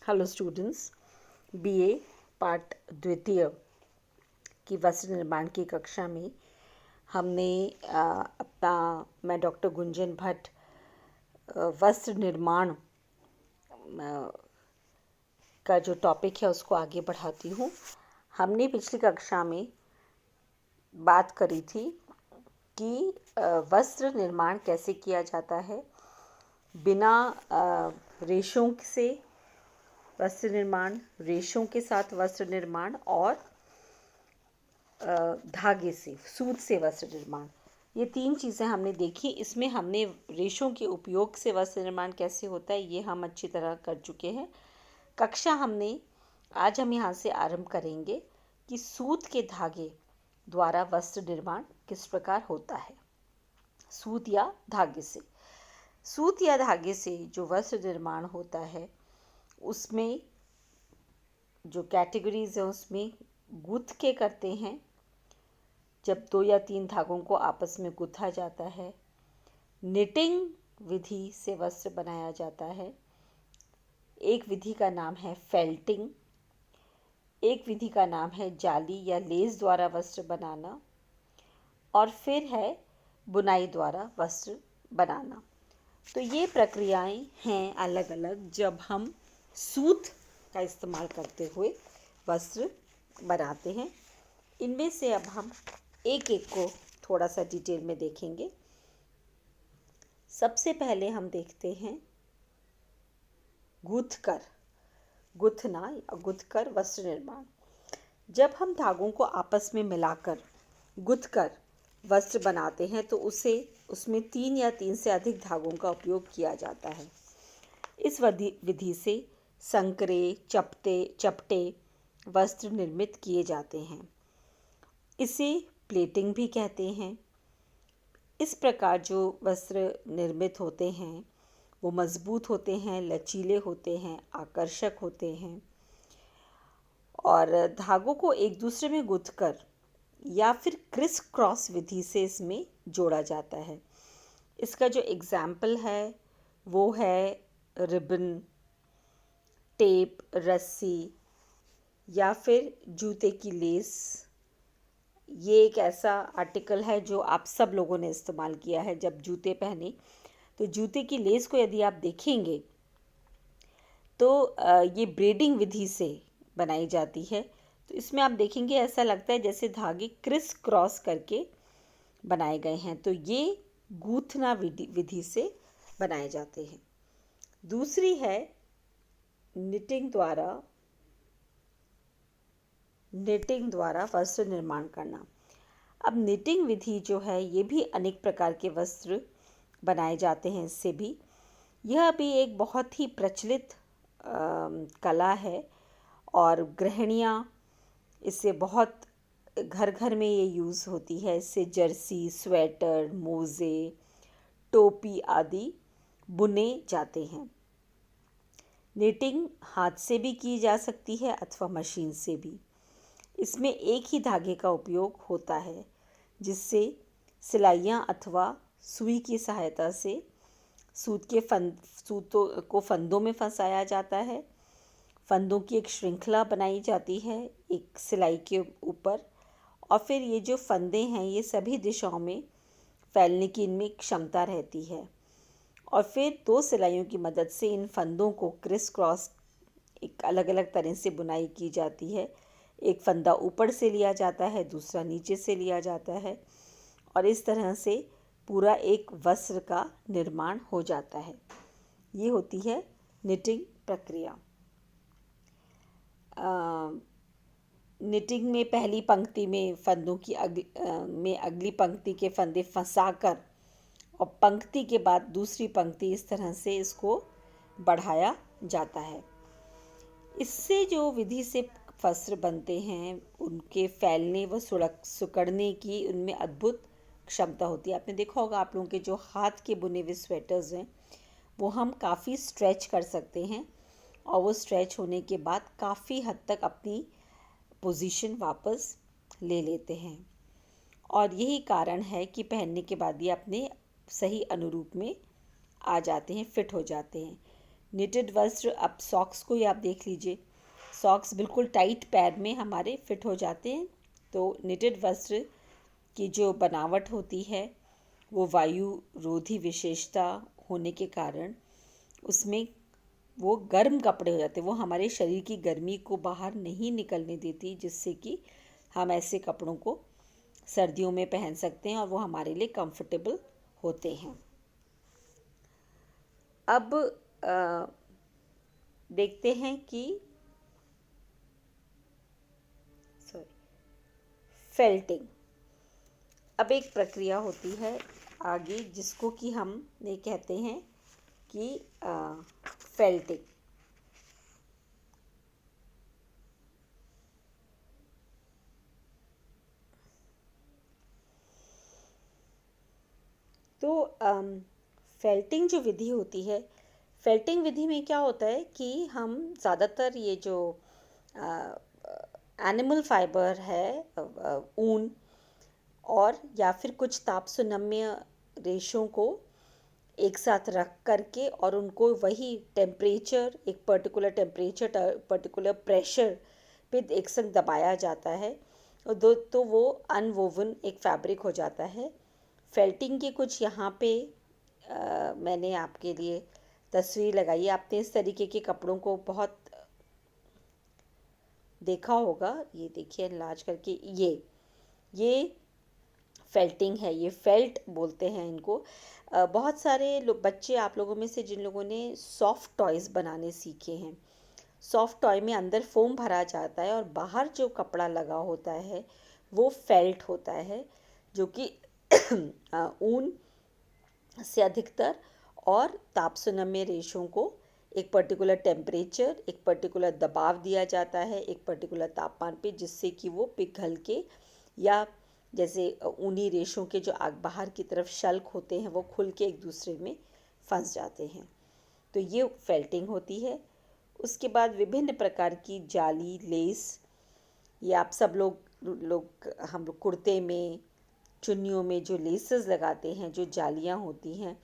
Hello students, BA part द्वितीय की वस्त्र निर्माण की कक्षा में हमने मैं डॉक्टर गुंजन भट्ट वस्त्र निर्माण का जो टॉपिक है उसको आगे बढ़ाती हूँ। हमने पिछली कक्षा में बात करी थी कि वस्त्र निर्माण कैसे किया जाता है, बिना रेशों से वस्त्र निर्माण, रेशों के साथ वस्त्र निर्माण और धागे से, सूत से वस्त्र निर्माण। ये तीन चीज़ें हमने देखी। इसमें हमने रेशों के उपयोग से वस्त्र निर्माण कैसे होता है ये हम अच्छी तरह कर चुके हैं। आज हम यहाँ से आरंभ करेंगे कि सूत के धागे द्वारा वस्त्र निर्माण किस प्रकार होता है। सूत या धागे से जो वस्त्र निर्माण होता है उसमें जो कैटेगरीज है उसमें गूंथ के करते हैं, जब 2 या 3 धागों को आपस में गूंथा जाता है। निटिंग विधि से वस्त्र बनाया जाता है। एक विधि का नाम है फेल्टिंग, एक विधि का नाम है जाली या लेस द्वारा वस्त्र बनाना, और फिर है बुनाई द्वारा वस्त्र बनाना। तो ये प्रक्रियाएं हैं अलग अलग जब हम सूत का इस्तेमाल करते हुए वस्त्र बनाते हैं। इनमें से अब हम एक एक को थोड़ा सा डिटेल में देखेंगे। सबसे पहले हम देखते हैं गुथना या गुथकर वस्त्र निर्माण। जब हम धागों को आपस में मिलाकर गुथकर वस्त्र बनाते हैं तो उसमें 3 या 3 से अधिक धागों का उपयोग किया जाता है। इस विधि से संकरे चपटे वस्त्र निर्मित किए जाते हैं। इसे प्लेटिंग भी कहते हैं। इस प्रकार जो वस्त्र निर्मित होते हैं वो मजबूत होते हैं, लचीले होते हैं, आकर्षक होते हैं, और धागों को एक दूसरे में गुंथकर या फिर क्रिस क्रॉस विधि से इसमें जोड़ा जाता है। इसका जो एग्जाम्पल है वो है रिबन, टेप, रस्सी या फिर जूते की लेस। ये एक ऐसा आर्टिकल है जो आप सब लोगों ने इस्तेमाल किया है जब जूते पहने। तो जूते की लेस को यदि आप देखेंगे तो ये ब्रेडिंग विधि से बनाई जाती है। तो इसमें आप देखेंगे ऐसा लगता है जैसे धागे क्रिस क्रॉस करके बनाए गए हैं। तो ये गूंथना विधि से बनाए जाते हैं। दूसरी है निटिंग द्वारा वस्त्र निर्माण करना। अब निटिंग विधि जो है ये भी अनेक प्रकार के वस्त्र बनाए जाते हैं। इससे भी यह भी एक बहुत ही प्रचलित कला है और गृहिणियाँ इससे बहुत घर घर में ये यूज़ होती है। इससे जर्सी, स्वेटर, मोज़े, टोपी आदि बुने जाते हैं। निटिंग हाथ से भी की जा सकती है अथवा मशीन से भी। इसमें एक ही धागे का उपयोग होता है जिससे सिलाइयाँ अथवा सुई की सहायता से सूतों को फंदों में फंसाया जाता है। फंदों की एक श्रृंखला बनाई जाती है एक सिलाई के ऊपर, और फिर ये जो फंदे हैं ये सभी दिशाओं में फैलने की इनमें क्षमता रहती है, और फिर 2 सिलाइयों की मदद से इन फंदों को क्रिस क्रॉस एक अलग अलग तरह से बुनाई की जाती है। एक फंदा ऊपर से लिया जाता है, दूसरा नीचे से लिया जाता है, और इस तरह से पूरा एक वस्त्र का निर्माण हो जाता है। ये होती है निटिंग प्रक्रिया। निटिंग में पहली पंक्ति में फंदों की अगली पंक्ति के फंदे फंसाकर और पंक्ति के बाद दूसरी पंक्ति, इस तरह से इसको बढ़ाया जाता है। इससे जो विधि से वस्त्र बनते हैं उनके फैलने व सुकड़ने की उनमें अद्भुत क्षमता होती है। आपने देखा होगा आप लोगों के जो हाथ के बुने हुए स्वेटर्स हैं वो हम काफ़ी स्ट्रेच कर सकते हैं, और वो स्ट्रेच होने के बाद काफ़ी हद तक अपनी पोजीशन वापस ले लेते हैं, और यही कारण है कि पहनने के बाद ये अपने सही अनुरूप में आ जाते हैं, फिट हो जाते हैं। निटेड वस्त्र, अब सॉक्स को ही आप देख लीजिए, सॉक्स बिल्कुल टाइट पैर में हमारे फिट हो जाते हैं। तो निटेड वस्त्र की जो बनावट होती है वो वायु रोधी विशेषता होने के कारण उसमें वो गर्म कपड़े हो जाते हैं, वो हमारे शरीर की गर्मी को बाहर नहीं निकलने देती, जिससे कि हम ऐसे कपड़ों को सर्दियों में पहन सकते हैं और वो हमारे लिए कंफर्टेबल होते हैं। अब देखते हैं कि फेल्टिंग। अब एक प्रक्रिया होती है आगे जिसको कि हम ये कहते हैं कि फेल्टिंग। तो फेल्टिंग जो विधि होती है, फेल्टिंग विधि में क्या होता है कि हम ज़्यादातर ये जो एनिमल फाइबर है, ऊन और या फिर कुछ तापसुनम्य रेशों को एक साथ रख करके और उनको वही टेम्परेचर, एक पर्टिकुलर टेम्परेचर, पर्टिकुलर प्रेशर पे एक संग दबाया जाता है और तो वो अनवोवन एक फैब्रिक हो जाता है। फेल्टिंग के कुछ यहाँ पे मैंने आपके लिए तस्वीर लगाई है। आपने इस तरीके के कपड़ों को बहुत देखा होगा। ये देखिए एनलार्ज करके, ये फेल्टिंग है, ये फेल्ट बोलते हैं इनको। बहुत सारे बच्चे आप लोगों में से जिन लोगों ने सॉफ्ट टॉयज़ बनाने सीखे हैं, सॉफ्ट टॉय में अंदर फोम भरा जाता है और बाहर जो कपड़ा लगा होता है वो फेल्ट होता है, जो कि ऊन से अधिकतर और तापसुनम्य रेशों को एक पर्टिकुलर टेम्परेचर, एक पर्टिकुलर दबाव दिया जाता है एक पर्टिकुलर तापमान पे, जिससे कि वो पिघल के या जैसे ऊनी रेशों के जो बाहर की तरफ शल्क होते हैं वो खुल के एक दूसरे में फंस जाते हैं। तो ये फेल्टिंग होती है। उसके बाद विभिन्न प्रकार की जाली, लेस, ये आप सब लोग हम लोग कुर्ते में, चुन्नियों में जो लेसेस लगाते हैं, जो जालियाँ होती हैं,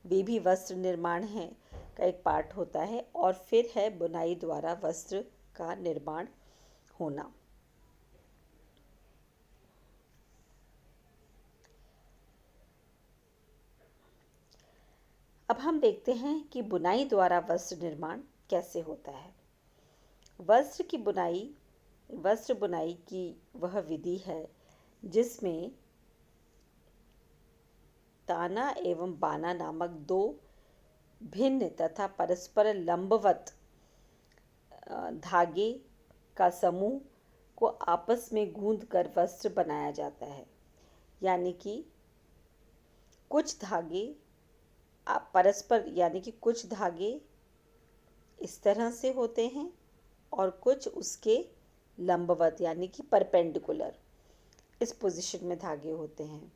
वे भी वस्त्र निर्माण है का एक पार्ट होता है। और फिर है बुनाई द्वारा वस्त्र का निर्माण होना। अब हम देखते हैं कि बुनाई द्वारा वस्त्र निर्माण कैसे होता है। वस्त्र बुनाई की वह विधि है जिसमें ताना एवं बाना नामक दो भिन्न तथा परस्पर लंबवत धागे का समूह को आपस में गूंथ कर वस्त्र बनाया जाता है। यानी कि कुछ धागे कुछ धागे इस तरह से होते हैं और कुछ उसके लंबवत यानी कि परपेंडिकुलर इस पोजीशन में धागे होते हैं।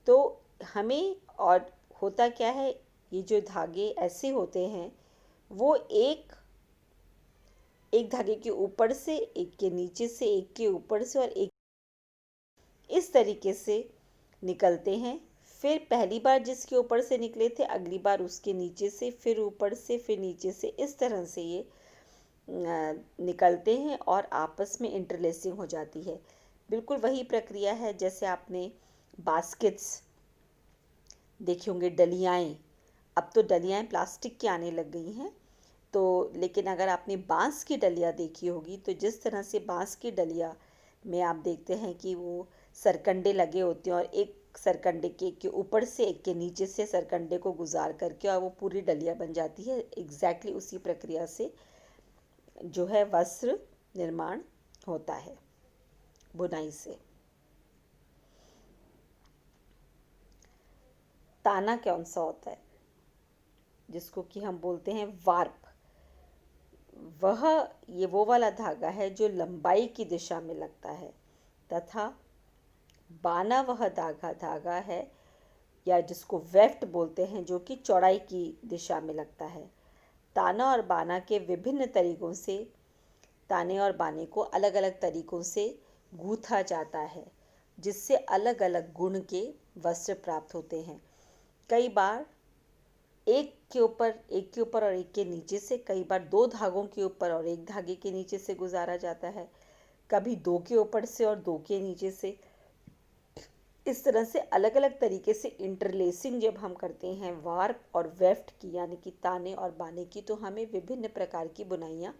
तो हमें और होता क्या है, ये जो धागे ऐसे होते हैं वो एक धागे के ऊपर से, एक के नीचे से, एक के ऊपर से और एक इस तरीके से निकलते हैं। फिर पहली बार जिसके ऊपर से निकले थे अगली बार उसके नीचे से, फिर ऊपर से, फिर नीचे से, इस तरह से ये निकलते हैं और आपस में इंटरलेसिंग हो जाती है। बिल्कुल वही प्रक्रिया है जैसे आपने बास्केट्स देखे होंगे, डलियाएँ। अब तो डलियाएँ प्लास्टिक की आने लग गई हैं, तो लेकिन अगर आपने बांस की डलिया देखी होगी तो जिस तरह से बांस की डलिया में आप देखते हैं कि वो सरकंडे लगे होते हैं और एक सरकंडे के ऊपर से, एक के नीचे से सरकंडे को गुजार करके और वो पूरी डलिया बन जाती है। एग्जैक्टली उसी प्रक्रिया से जो है वस्त्र निर्माण होता है बुनाई से। ताना कौन सा होता है, जिसको कि हम बोलते हैं वार्प, ये वो वाला धागा है जो लंबाई की दिशा में लगता है, तथा बाना वह धागा है या जिसको वेफ्ट बोलते हैं जो कि चौड़ाई की दिशा में लगता है। ताना और बाना के विभिन्न तरीकों से, ताने और बाने को अलग अलग तरीकों से गूंथा जाता है, जिससे अलग अलग गुण के वस्त्र प्राप्त होते हैं। कई बार एक के ऊपर और एक के नीचे से, कई बार दो धागों के ऊपर और एक धागे के नीचे से गुजारा जाता है, कभी दो के ऊपर से और दो के नीचे से। इस तरह से अलग अलग तरीके से इंटरलेसिंग जब हम करते हैं वार्प और वेफ्ट की, यानी कि ताने और बाने की, तो हमें विभिन्न प्रकार की बुनाइयाँ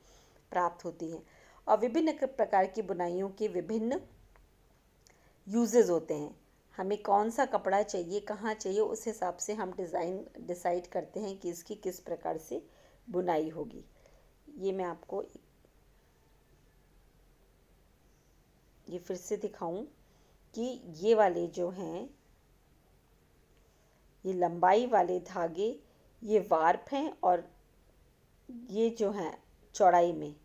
प्राप्त होती हैं। और विभिन्न प्रकार की बुनाइयों के विभिन्न यूजेस होते हैं। हमें कौन सा कपड़ा चाहिए, कहाँ चाहिए, उस हिसाब से हम डिसाइड करते हैं कि इसकी किस प्रकार से बुनाई होगी। ये मैं आपको ये फिर से दिखाऊं कि ये वाले जो हैं, ये लंबाई वाले धागे ये वार्प हैं, और ये जो हैं चौड़ाई में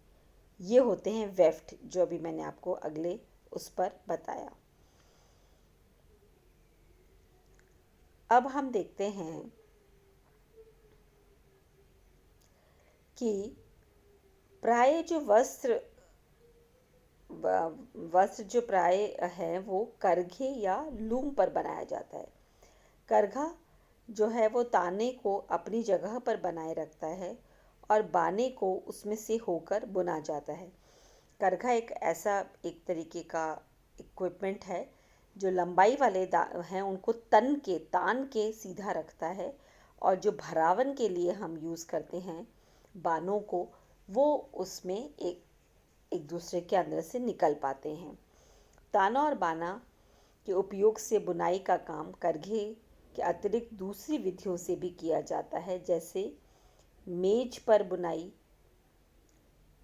ये होते हैं वेफ्ट, जो अभी मैंने आपको अगले उस पर बताया। अब हम देखते हैं कि प्राय जो वस्त्र जो प्राय है वो करघे या लूम पर बनाया जाता है। करघा जो है वो ताने को अपनी जगह पर बनाए रखता है और बाने को उसमें से होकर बुना जाता है। करघा एक तरीके का इक्विपमेंट है जो लंबाई वाले हैं उनको तान के सीधा रखता है, और जो भरावन के लिए हम यूज़ करते हैं बानों को, वो उसमें एक दूसरे के अंदर से निकल पाते हैं। ताना और बाना के उपयोग से बुनाई का काम करघे के अतिरिक्त दूसरी विधियों से भी किया जाता है, जैसे मेज पर बुनाई,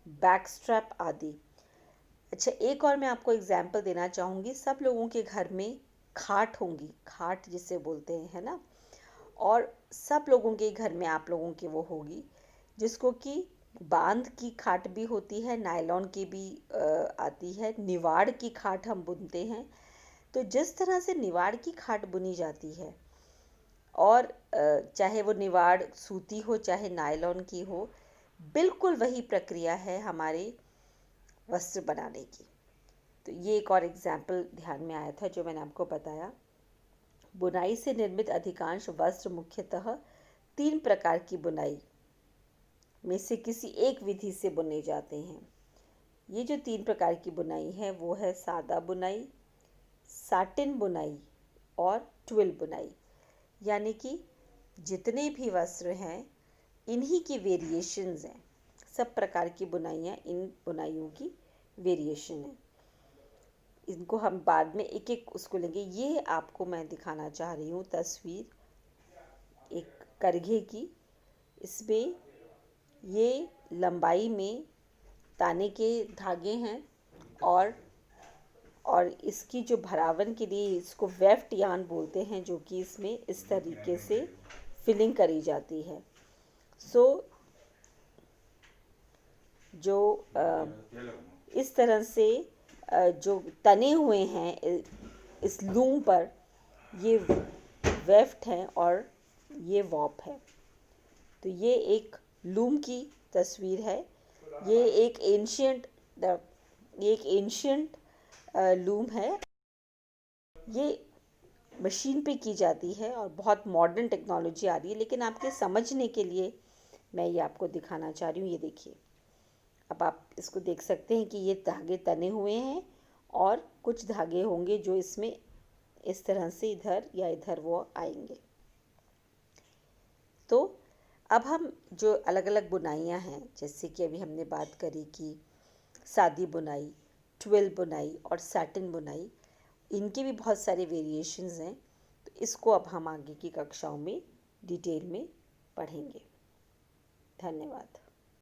बैकस्ट्रैप आदि। अच्छा, एक और मैं आपको एग्जाम्पल देना चाहूँगी। सब लोगों के घर में खाट होंगी, खाट जिसे बोलते हैं, है ना, और सब लोगों के घर में आप लोगों के वो होगी, जिसको कि बांध की खाट भी होती है, नायलॉन की भी आती है, निवाड़ की खाट हम बुनते हैं। तो जिस तरह से निवाड़ की खाट बुनी जाती है, और चाहे वो निवाड़ सूती हो चाहे नायलॉन की हो, बिल्कुल वही प्रक्रिया है हमारे वस्त्र बनाने की। तो ये एक और एग्जाम्पल ध्यान में आया था जो मैंने आपको बताया। बुनाई से निर्मित अधिकांश वस्त्र मुख्यतः 3 प्रकार की बुनाई में से किसी एक विधि से बुने जाते हैं। ये जो 3 प्रकार की बुनाई है वो है सादा बुनाई, साटिन बुनाई और ट्विल बुनाई। यानी कि जितने भी वस्त्र हैं इन्हीं की वेरिएशंस हैं। सब प्रकार की बुनाइयाँ इन बुनाइयों की वेरिएशन है। इनको हम बाद में एक एक उसको लेंगे। ये आपको मैं दिखाना चाह रही हूँ तस्वीर एक करघे की। इसमें ये लंबाई में ताने के धागे हैं, और इसकी जो भरावन के लिए इसको वेफ्ट यार्न बोलते हैं, जो कि इसमें इस तरीके से फिलिंग करी जाती है। जो इस तरह से जो तने हुए हैं इस लूम पर, ये वेफ्ट हैं और ये वॉप है। तो ये एक लूम की तस्वीर है। ये एक एंशियंट लूम है। ये मशीन पे की जाती है और बहुत मॉडर्न टेक्नोलॉजी आ रही है, लेकिन आपके समझने के लिए मैं ये आपको दिखाना चाह रही हूँ। ये देखिए, अब आप इसको देख सकते हैं कि ये धागे तने हुए हैं और कुछ धागे होंगे जो इसमें इस तरह से इधर या इधर वो आएंगे। तो अब हम जो अलग अलग बुनाइयाँ हैं, जैसे कि अभी हमने बात करी कि सादी बुनाई, ट्विल बुनाई और सैटिन बुनाई, इनके भी बहुत सारे वेरिएशंस हैं। तो इसको अब हम आगे की कक्षाओं में डिटेल में पढ़ेंगे। धन्यवाद।